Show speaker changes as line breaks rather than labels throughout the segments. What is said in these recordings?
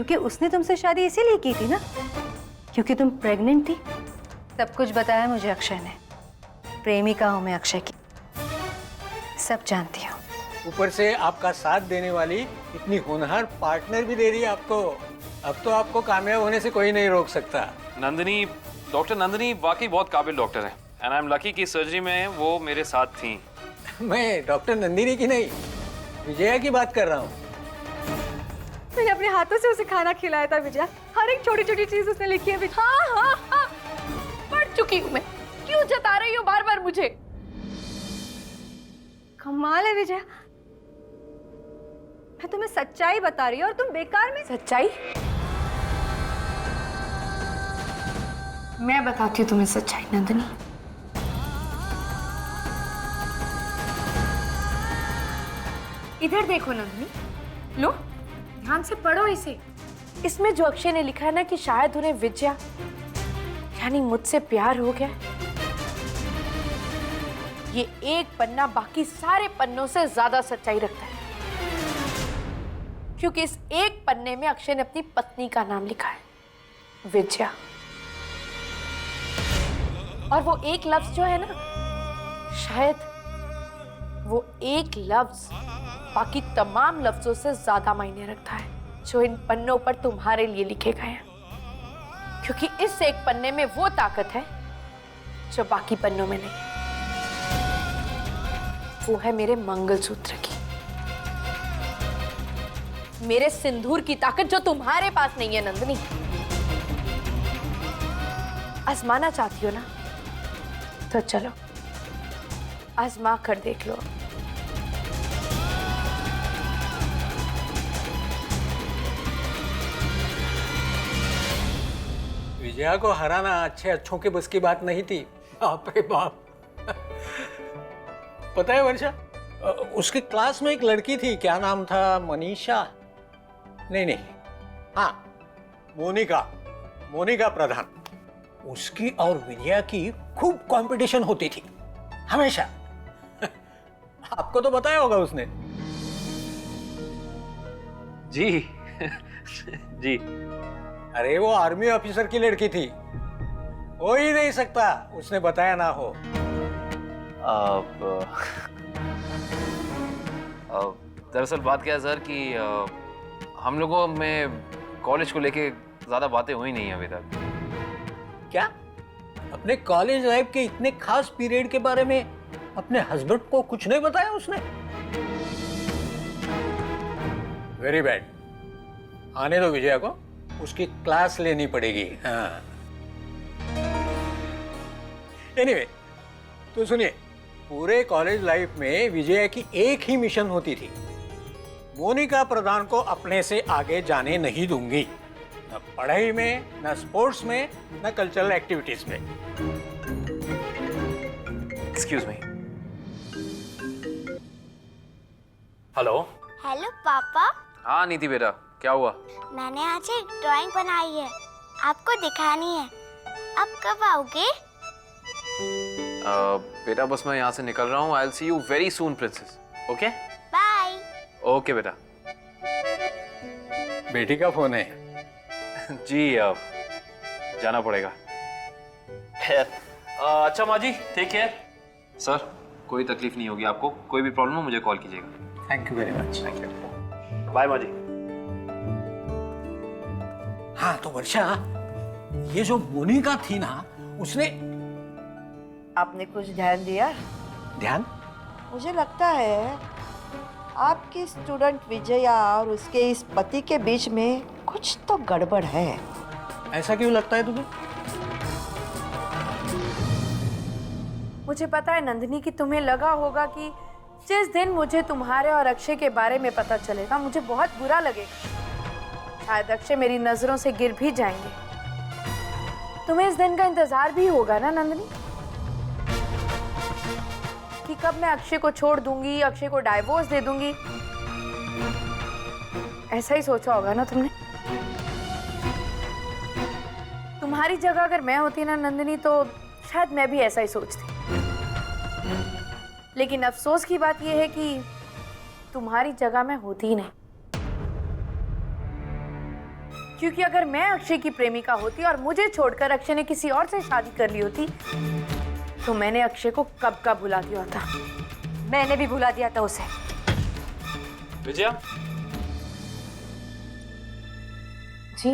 क्योंकि उसने तुमसे शादी इसीलिए की थी ना, क्योंकि तुम प्रेग्नेंट थी। सब कुछ बताया मुझे अक्षय ने। प्रेमिका हूं मैं अक्षय की, सब जानती हूँ।
ऊपर से आपका साथ देने वाली इतनी होनहार पार्टनर भी दे रही है आपको। अब तो आपको कामयाब होने से कोई नहीं रोक सकता।
नंदिनी, डॉक्टर नंदिनी वाकई बहुत काबिल डॉक्टर है एंड आई एम लकी कि सर्जरी में वो मेरे साथ थी।
मैं डॉक्टर नंदिनी की नहीं, विजया की बात कर रहा हूँ।
मैंने अपने हाथों से उसे खाना खिलाया था विजया, हर एक छोटी छोटी चीज उसने लिखी है।
हाँ, पढ़ चुकी हूँ मैं। क्यों जता रही हो बार बार मुझे?
कमाल है विजया, मैं तुम्हें सच्चाई बता रही हूँ और तुम बेकार में।
सच्चाई? मैं बताती हूँ तुम्हें सच्चाई नंदिनी। इधर देखो नंदिनी, लो ध्यान से पढ़ो इसे। इसमें जो अक्षय ने लिखा है ना कि शायद उन्हें विजया यानी मुझसे प्यार हो गया, ये एक पन्ना बाकी सारे पन्नों से ज्यादा सच्चाई रखता है, क्योंकि इस एक पन्ने में अक्षय ने अपनी पत्नी का नाम लिखा है, विजया। और वो एक लफ्ज जो है ना, शायद वो एक लफ्ज बाकी तमाम लफ्जों से ज्यादा मायने रखता है जो इन पन्नों पर तुम्हारे लिए लिखे गए हैं, क्योंकि इस एक पन्ने में वो ताकत है जो बाकी पन्नों में नहीं। वो है मेरे मंगलसूत्र की, मेरे सिंदूर की ताकत जो तुम्हारे पास नहीं है नंदिनी। आजमाना चाहती हो ना, तो चलो आजमा कर देख लो।
विजया को हराना अच्छे अच्छों के बस की बात नहीं थी। बाप रे बाप। पता है वर्षा, उसके क्लास में एक लड़की थी, क्या नाम था, मनीषा? नहीं, हाँ, मोनिका प्रधान। उसकी और विजया की खूब कंपटीशन होती थी हमेशा। आपको तो बताया होगा उसने।
जी जी।
अरे वो आर्मी ऑफिसर की लड़की थी, हो ही नहीं सकता उसने बताया ना हो।
दरअसल बात क्या है सर कि हम लोगों में कॉलेज को लेके ज्यादा बातें हुई नहीं है अभी तक।
क्या अपने कॉलेज लाइफ के इतने खास पीरियड के बारे में अपने हस्बैंड को कुछ नहीं बताया उसने? Very bad. आने दो विजया को, उसकी क्लास लेनी पड़ेगी। हाँ। एनीवे, तो सुनिए, पूरे कॉलेज लाइफ में विजया की एक ही मिशन होती थी, मोनिका प्रधान को अपने से आगे जाने नहीं दूंगी, न पढ़ाई में, न स्पोर्ट्स में, न कल्चरल एक्टिविटीज में।
Excuse me. हेलो।
हेलो पापा।
हाँ नीति बेटा, क्या हुआ?
मैंने आज एक ड्राइंग बनाई है, आपको दिखानी है। आप कब आओगे?
बेटा बस मैं यहाँ से निकल रहा हूँ। I will see you very soon princess. Okay
bye.
Okay बेटा।
बेटी का फोन है।
जी जाना पड़ेगा। खैर अच्छा माँ जी, टेक केयर। सर कोई तकलीफ नहीं होगी आपको, कोई भी प्रॉब्लम हो मुझे कॉल कीजिएगा।
Thank you very much.
Thank you. Bye माँ जी।
हाँ तो वर्षा, ये जो मोनिका थी ना, उसने
आपने कुछ ध्यान दिया?
ध्यान?
मुझे लगता है आपकी स्टूडेंट विजया और उसके इस पति के बीच में कुछ तो गड़बड़ है।
ऐसा क्यों लगता है तुम्हें?
मुझे पता है नंदिनी कि तुम्हें लगा होगा कि जिस दिन मुझे तुम्हारे और अक्षय के बारे में पता चलेगा मुझे बहुत बुरा लगेगा। शायद अक्षय मेरी नजरों से गिर भी जाएंगे। तुम्हें इस दिन का इंतजार भी होगा ना नंदिनी, कि कब मैं अक्षय को छोड़ दूंगी, अक्षय को डाइवोर्स दे दूंगी। ऐसा ही सोचा होगा ना तुमने। तुम्हारी जगह अगर मैं होती ना नंदिनी, तो शायद मैं भी ऐसा ही सोचती। लेकिन अफसोस की बात यह है कि तुम्हारी जगह मैं होती ही नहीं। क्योंकि अगर मैं अक्षय की प्रेमिका होती और मुझे छोड़कर अक्षय ने किसी और से शादी कर ली होती तो मैंने अक्षय को कब का भुला दिया था।
मैंने भी भुला दिया था उसे।
विजया,
जी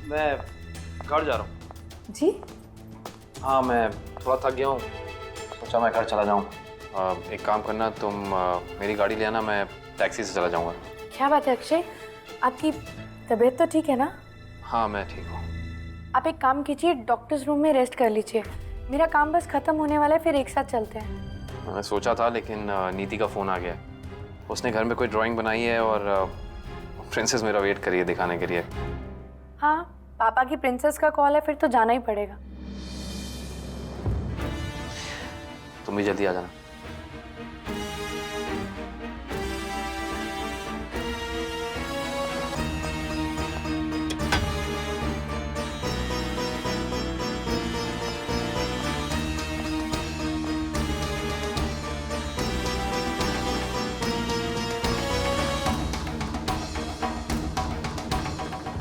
मैं घर जा रहा हूँ।
जी
हाँ, मैं थोड़ा थक गया हूँ, सोचा मैं घर चला जाऊँ। एक काम करना, तुम मेरी गाड़ी ले आना, मैं टैक्सी से चला जाऊँगा।
क्या बात है अक्षय, आपकी तबीयत तो ठीक है ना?
हाँ, मैं ठीक हूँ।
आप एक काम कीजिए, डॉक्टर्स रूम में रेस्ट कर लीजिए। मेरा काम बस खत्म होने वाला है, फिर एक साथ चलते हैं।
मैं सोचा था, लेकिन नीति का फ़ोन आ गया। उसने घर में कोई ड्राइंग बनाई है और प्रिंसेस मेरा वेट करिए दिखाने के लिए।
हाँ, पापा की प्रिंसेस का कॉल है, फिर तो जाना ही पड़ेगा।
तुम भी जल्दी आ जाना।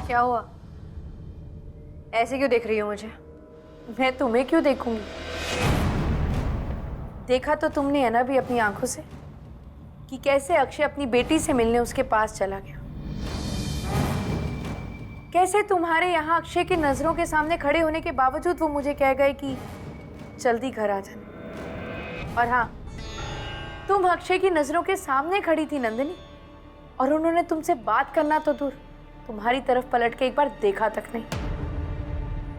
क्या हुआ? ऐसे क्यों देख रही हो मुझे?
मैं तुम्हें क्यों देखूंगी? देखा तो तुमने है ना भी अपनी आंखों से कि कैसे अक्षय अपनी बेटी से मिलने उसके पास चला गया। कैसे तुम्हारे यहाँ अक्षय की नजरों के सामने खड़े होने के बावजूद वो मुझे कह गए कि जल्दी घर आ जाना। और हाँ, तुम अक्षय की नजरों के सामने खड़ी थी नंदिनी, और उन्होंने तुमसे बात करना तो दूर, तुम्हारी तरफ पलट के एक बार देखा तक नहीं।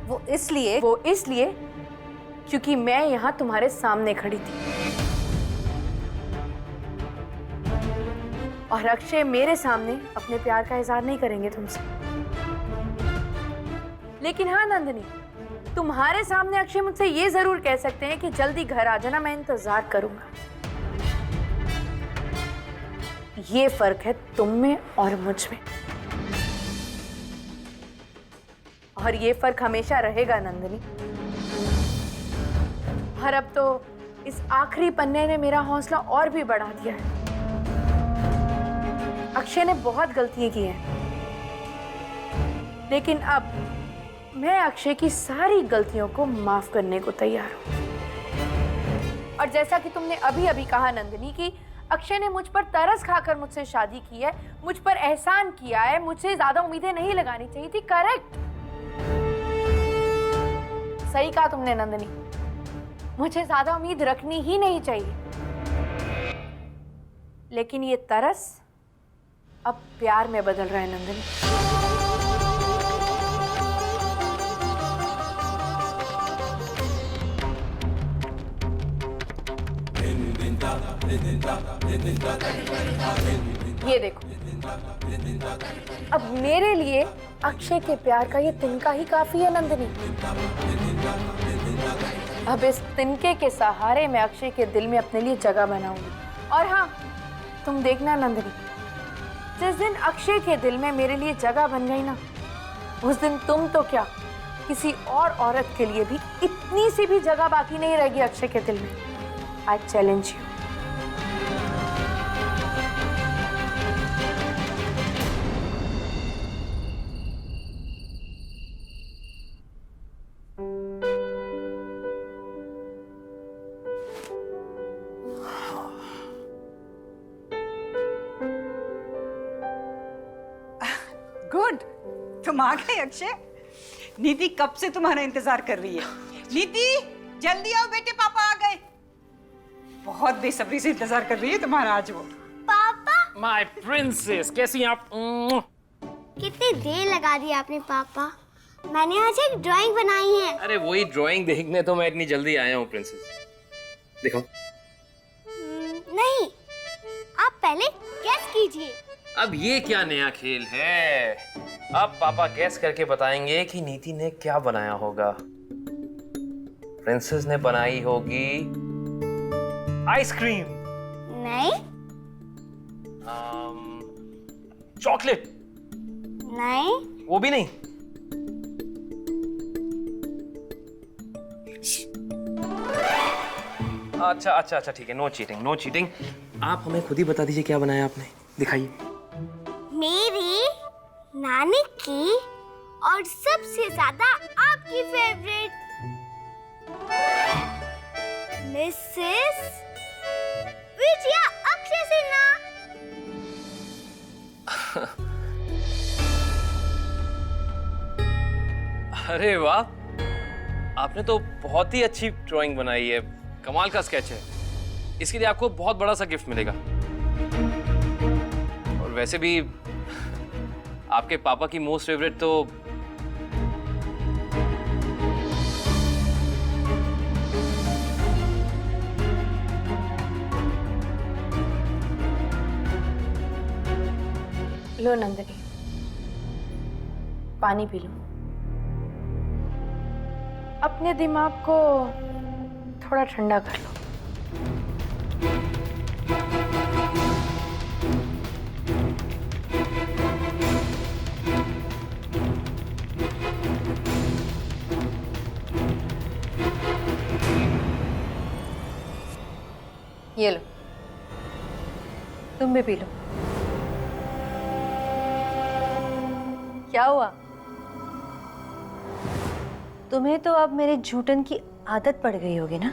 वो इसलिए क्योंकि मैं यहाँ तुम्हारे सामने खड़ी थी और अक्षय मेरे सामने अपने प्यार का इजहार नहीं करेंगे तुमसे। लेकिन हाँ नंदिनी, तुम्हारे सामने अक्षय मुझसे ये जरूर कह सकते हैं कि जल्दी घर आ जाना, मैं इंतजार करूंगा। ये फर्क है तुम में और मुझ में, और ये फर्क हमेशा रहेगा नंदिनी। और अब तो इस आखिरी पन्ने ने मेरा हौसला और भी बढ़ा दिया है। अक्षय ने बहुत गलतियां की हैं, लेकिन अब मैं अक्षय की सारी गलतियों को माफ करने को तैयार हूं। और जैसा कि तुमने अभी अभी कहा नंदिनी कि अक्षय ने मुझ पर तरस खाकर मुझसे शादी की है, मुझ पर एहसान किया है, मुझसे ज्यादा उम्मीदें नहीं लगानी चाहिए थी। करेक्ट, सही कहा तुमने नंदिनी, मुझे ज्यादा उम्मीद रखनी ही नहीं चाहिए। लेकिन ये तरस अब प्यार में बदल रहा है नंदिनी। ये देखो, अब मेरे लिए अक्षय के प्यार का ये तिनका ही काफी है नंदिनी। अब इस तिनके के सहारे मैं अक्षय के दिल में अपने लिए जगह बनाऊंगी। और हाँ, तुम देखना नंदिनी, जिस दिन अक्षय के दिल में मेरे लिए जगह बन गई ना, उस दिन तुम तो क्या, किसी और औरत के लिए भी इतनी सी भी जगह बाकी नहीं रहेगी अक्षय के दिल में। I challenge you.
गुड, तुम आ गए अक्षय। नीति कब से तुम्हारा इंतजार कर रही है। नीति जल्दी आओ बेटे, पापा आ गए। बहुत बेसब्री से इंतजार कर रही है तुम्हारा आज वो।
पापा,
माय प्रिंसेस, कैसी आप?
कितनी देर लगा दी आपने पापा। मैंने आज एक ड्राइंग बनाई है।
अरे वही ड्राइंग देखने तो मैं इतनी जल्दी आया हूँ प्रिंसेस। देखो।
नहीं, आप पहले गेस कीजिए।
अब ये क्या नया खेल है? अब पापा गैस करके बताएंगे कि नीति ने क्या बनाया होगा। प्रिंसेस ने बनाई होगी आइसक्रीम।
नहीं।
चॉकलेट।
नहीं।
वो भी नहीं। अच्छा ठीक है, नो चीटिंग। आप हमें खुद ही बता दीजिए क्या बनाया आपने, दिखाइए।
मेरी नानी की और सबसे ज्यादा आपकी फेवरेट मिसेस विजया अक्षय सिन्हा।
अरे वाह, आपने तो बहुत ही अच्छी ड्राइंग बनाई है, कमाल का स्केच है। इसके लिए आपको बहुत बड़ा सा गिफ्ट मिलेगा। और वैसे भी आपके पापा की मोस्ट फेवरेट तो
लो नंदिनी, पानी पी लो। अपने दिमाग को थोड़ा ठंडा कर लो।
ये लो, तुम भी पी लो। क्या हुआ? तुम्हें तो अब मेरे झूठन की आदत पड़ गई होगी ना?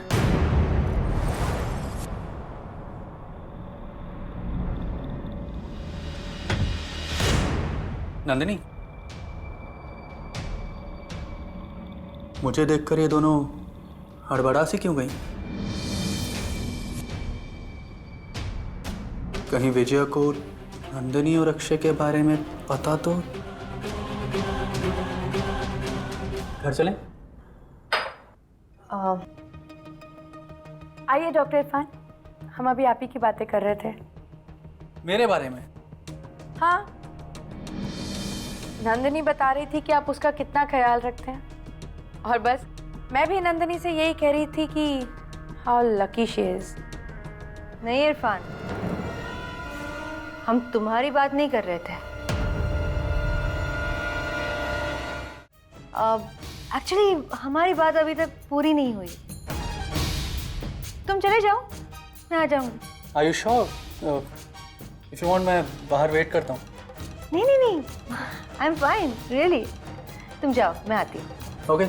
नंदिनी, मुझे देखकर ये दोनों हड़बड़ा सी क्यों गई? कहीं विजया को नंदिनी और अक्षय के बारे में पता तो? घर चलें?
आइए डॉक्टर इरफान, हम अभी आप ही की बातें कर रहे थे।
मेरे बारे में?
हाँ, नंदिनी बता रही थी कि आप उसका कितना ख्याल रखते हैं। और बस मैं भी नंदिनी से यही कह रही थी कि हाउ लकी शी इज।
नहीं इरफान, हम तुम्हारी बात नहीं कर रहे थे। एक्चुअली हमारी बात अभी तक पूरी नहीं हुई। तुम चले जाओ, मैं आ जाऊंगी।
Are you sure? If you want, मैं बाहर वेट करता हूँ।
नहीं नहीं नहीं, आई एम फाइन रियली। तुम जाओ, मैं आती हूँ।
Okay,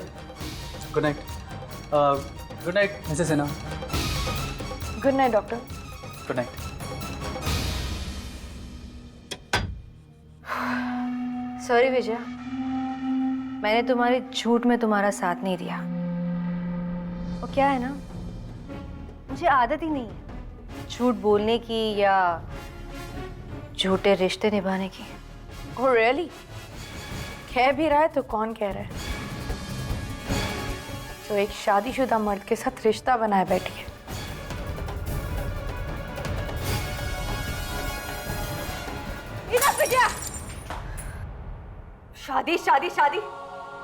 good night. Good night Mrs Sinha.
Good night doctor.
Good night.
Sorry Vijaya, मैंने तुम्हारे झूठ में तुम्हारा साथ नहीं दिया। वो क्या है ना, मुझे आदत ही नहीं है झूठ बोलने की या झूठे रिश्ते निभाने की।
Oh really? कह भी रहा है तो कौन कह रहा है? तो एक शादीशुदा मर्द के साथ रिश्ता बनाए बैठी है।
विजया, शादी शादी शादी,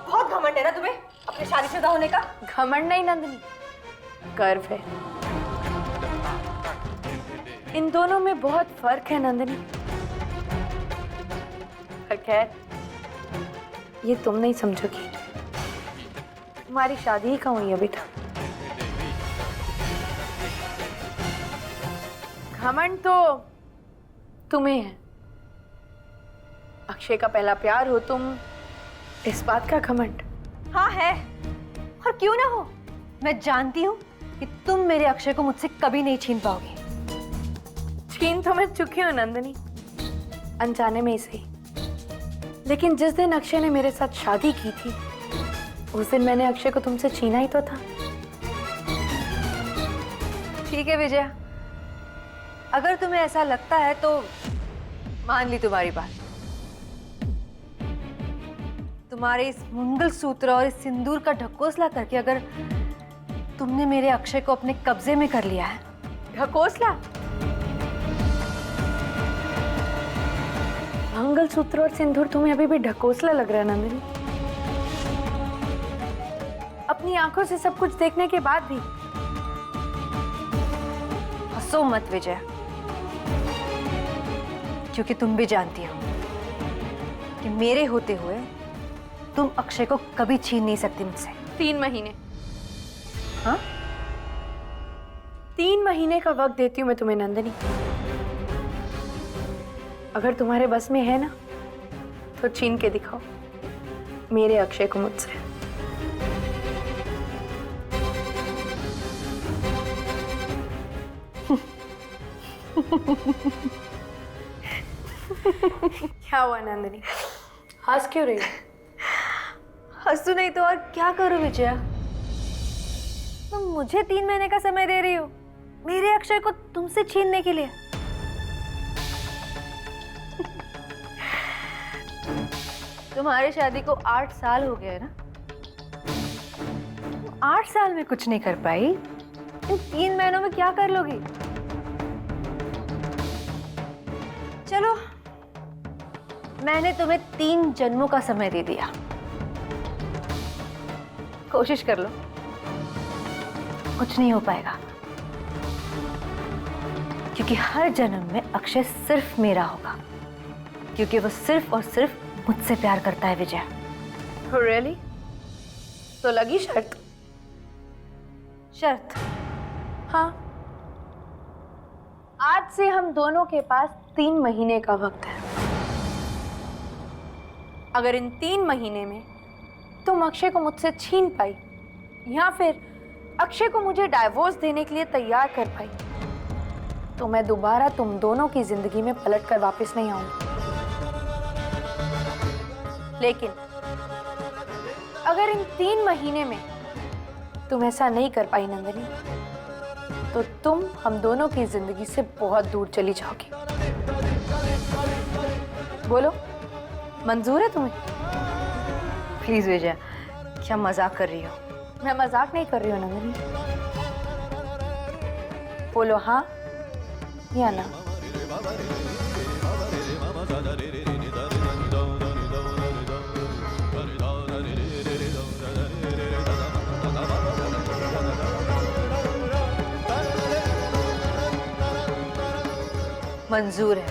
बहुत घमंड है ना तुम्हें अपने शादीशुदा होने का?
घमंड नहीं नंदिनी, गर्व है। इन दोनों में बहुत फर्क है नंदिनी। पर खैर, ये तुम नहीं समझोगी। तुम्हारी शादी ही कहाँ हुई अभी तक। घमंड तो तुम्हें है। अक्षय का पहला प्यार हो तुम, इस बात का घमंड।
हाँ है, और क्यों ना हो। मैं जानती हूँ कि तुम मेरे अक्षय को मुझसे कभी नहीं छीन पाओगे।
छीन तो मैं चुकी हूँ नंदिनी, अनजाने में ही सही। लेकिन जिस दिन अक्षय ने मेरे साथ शादी की थी, उस दिन मैंने अक्षय को तुमसे छीना ही तो था।
ठीक है विजया, अगर तुम्हें ऐसा लगता है तो मान ली तुम्हारी बात। तुम्हारे इस मंगलसूत्र और इस सिंदूर का ढकोसला करके अगर तुमने मेरे अक्षय को अपने कब्जे में कर लिया है।
ढकोसला? मंगलसूत्र और सिंदूर तुम्हें अभी भी ढकोसला लग रहा है नंदिनी? अपनी आंखों से सब कुछ देखने के बाद भी?
हंसो मत विजया, क्योंकि तुम भी जानती हो कि मेरे होते हुए तुम अक्षय को कभी छीन नहीं सकती मुझसे।
3 महीने?
हाँ?
3 महीने का वक्त देती हूँ मैं तुम्हें नंदिनी। अगर तुम्हारे बस में है ना, तो छीन के दिखाओ। मेरे अक्षय को मुझसे। क्या हुआ नंदिनी, हंस क्यों रही हो?
हंसू नहीं तो और क्या करूं विजया? तुम मुझे 3 महीने का समय दे रही हो मेरे अक्षय को तुमसे छीनने के लिए। तुम्हारी शादी को 8 साल हो गए ना? 8 साल में कुछ नहीं कर पाई, इन 3 महीनों में क्या कर लोगी? चलो, मैंने तुम्हें 3 जन्मों का समय दे दिया, कोशिश कर लो। कुछ नहीं हो पाएगा, क्योंकि हर जन्म में अक्षय सिर्फ मेरा होगा, क्योंकि वो सिर्फ और सिर्फ मुझसे प्यार करता है विजय।
रियली? तो लगी शर्त?
शर्त?
हाँ, आज से हम दोनों के पास 3 महीने का वक्त है। अगर इन 3 महीने में तुम अक्षय को मुझसे छीन पाई या फिर अक्षय को मुझे डाइवोर्स देने के लिए तैयार कर पाई, तो मैं दोबारा तुम दोनों की जिंदगी में पलटकर वापस नहीं आऊंगी। लेकिन अगर इन 3 महीने में तुम ऐसा नहीं कर पाई नंदिनी, तो तुम हम दोनों की जिंदगी से बहुत दूर चली जाओगी। बोलो, मंजूर है तुम्हें?
प्लीज विजय, क्या मजाक कर रही हो?
मैं मजाक नहीं कर रही हूँ नंदिनी। बोलो हाँ या ना।
मंजूर है।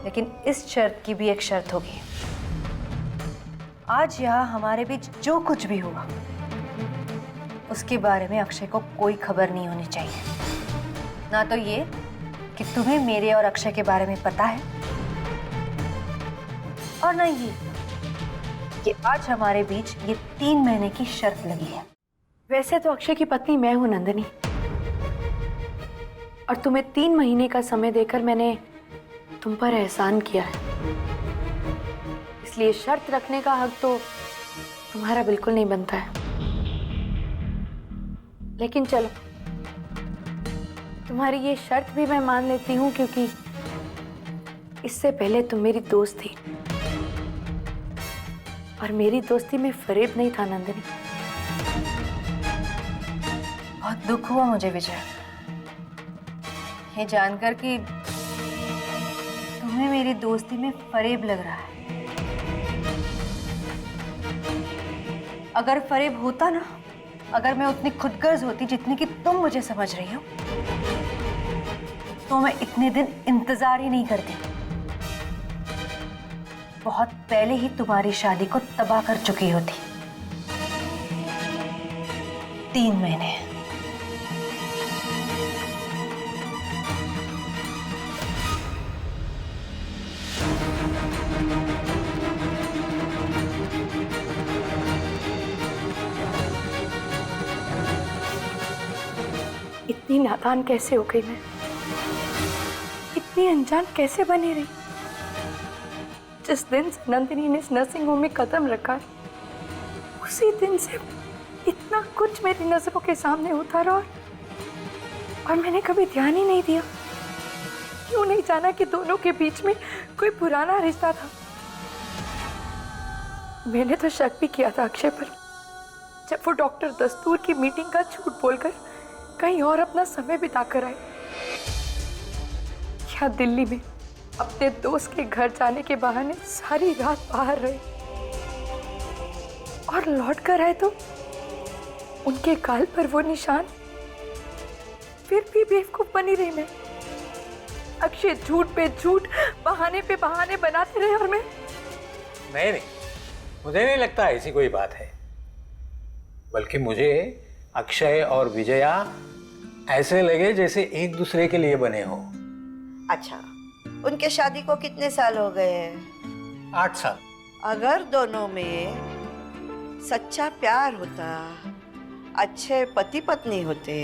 लेकिन इस शर्त की भी एक शर्त होगी। आज यहाँ हमारे बीच जो कुछ भी हुआ उसके बारे में अक्षय को कोई खबर नहीं होनी चाहिए। ना तो ये कि तुम्हें मेरे और अक्षय के बारे में पता है, और ना ये कि आज हमारे बीच ये 3 महीने की शर्त लगी है।
वैसे तो अक्षय की पत्नी मैं हूं नंदिनी, और तुम्हें 3 महीने का समय देकर मैंने तुम पर एहसान किया है, इसलिए शर्त रखने का हक तो तुम्हारा बिल्कुल नहीं बनता है। लेकिन चलो, तुम्हारी ये शर्त भी मैं मान लेती हूँ, क्योंकि इससे पहले तुम मेरी दोस्त थी और मेरी दोस्ती में फरेब नहीं था नंदिनी।
बहुत दुख हुआ मुझे विजय, ये जानकर कि तुम्हें मेरी दोस्ती में फरेब लग रहा है। अगर फरेब होता ना, अगर मैं उतनी खुदगर्ज होती जितनी कि तुम मुझे समझ रही हो, तो मैं इतने दिन इंतजार ही नहीं करती। बहुत पहले ही तुम्हारी शादी को तबाह कर चुकी होती। 3 महीने।
इतनी नादान कैसे हो गई मैं? इतनी अनजान कैसे बनी रही? जिस दिन से नंदिनी ने इस नर्सिंग होम में कदम रखा है, उसी दिन से इतना कुछ मेरी नजरों के सामने उतारा, और मैंने कभी ध्यान ही नहीं दिया। क्यों नहीं जाना कि दोनों के बीच में कोई पुराना रिश्ता था। मैंने तो शक भी किया था अक्षय पर, जब वो डॉक्टर दस्तूर की मीटिंग का झूठ बोलकर कहीं और अपना समय बिताकर आए। क्या दिल्ली में अपने दोस्त के घर जाने के बहाने सारी रात बाहर रहे, और लौट कर आए तो उनके गाल पर वो निशान। फिर भी बेवकूफ बनी रही मैं। अक्षय झूठ पे झूठ, बहाने पे बहाने बनाते रहे, और मैं
नहीं, मुझे नहीं लगता ऐसी कोई बात है। बल्कि मुझे अक्षय और विजया ऐसे लगे जैसे एक दूसरे के लिए बने हो।
अच्छा, उनके शादी को कितने साल हो गए हैं?
8 साल।
अगर दोनों में सच्चा प्यार होता, अच्छे पति पत्नी होते,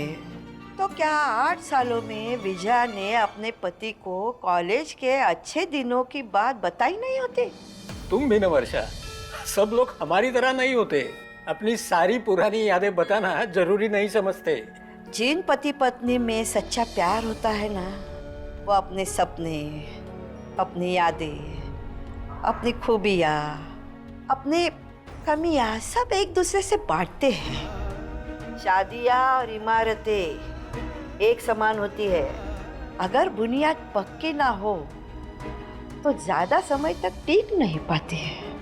तो क्या 8 सालों में विजया ने अपने पति को कॉलेज के अच्छे दिनों की बात बताई नहीं होती?
तुम भी न वर्षा, सब लोग हमारी तरह नहीं होते। अपनी सारी पुरानी यादें बताना जरूरी नहीं समझते।
जिन पति पत्नी में सच्चा प्यार होता है ना, वो अपने सपने, अपनी यादें, अपनी खूबियाँ, अपनी कमियाँ सब एक दूसरे से बांटते हैं। शादियाँ और इमारतें एक समान होती है, अगर बुनियाद पक्की ना हो तो ज्यादा समय तक टिक नहीं पाती है।